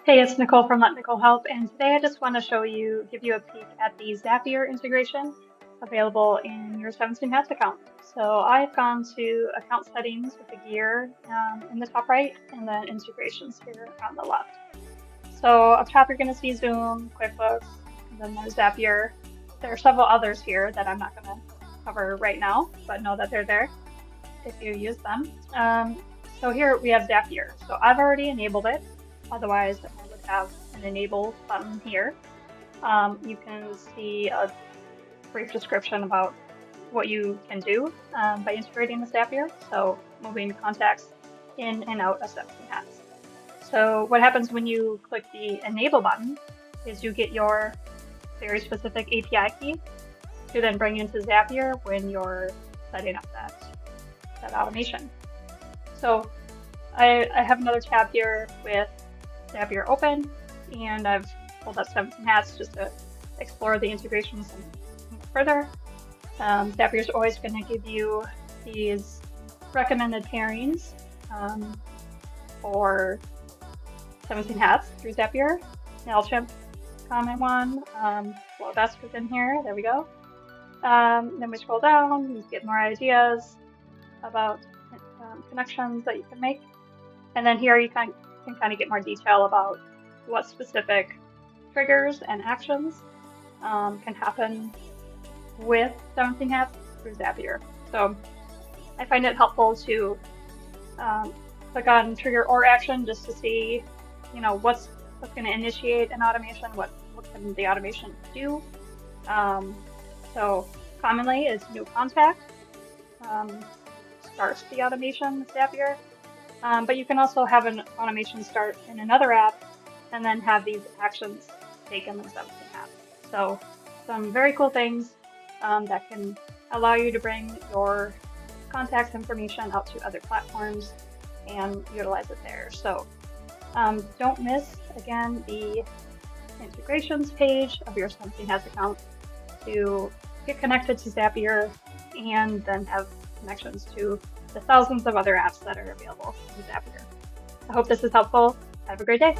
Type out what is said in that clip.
Hey, it's Nicole from Let Nicole Help, and today I just want to give you a peek at the Zapier integration available in your 17 Hats account. So I've gone to account settings with the gear in the top right, and then integrations here on the left. So up top, you're going to see Zoom, QuickBooks, and then there's Zapier. There are several others here that I'm not going to cover right now, but know that they're there if you use them. So here we have Zapier. So I've already enabled it. Otherwise, I would have an enable button here. You can see a brief description about what you can do by integrating with Zapier. So moving contacts in and out of 17 Hats. So what happens when you click the enable button is you get your very specific API key to then bring into Zapier when you're setting up that automation. So I have another tab here with Zapier open, and I've pulled up 17 Hats just to explore the integrations further. Zapier is always going to give you these recommended pairings for 17 Hats through Zapier. MailChimp, common one. Flowdesk is in here. There we go. Then we scroll down, you get more ideas about connections that you can make. And then here you can kind of get more detail about what specific triggers and actions can happen with 17 Hats through Zapier. So I find it helpful to click on trigger or action just to see, what's going to initiate an automation, what can the automation do. So commonly is new contact starts the automation with Zapier. But you can also have an automation start in another app and then have these actions taken in 17 Hats. So some very cool things that can allow you to bring your contacts information out to other platforms and utilize it there. So don't miss, again, the integrations page of your 17 Hats account to get connected to Zapier and then have connections to the thousands of other apps that are available in Zapier. I hope this is helpful. Have a great day.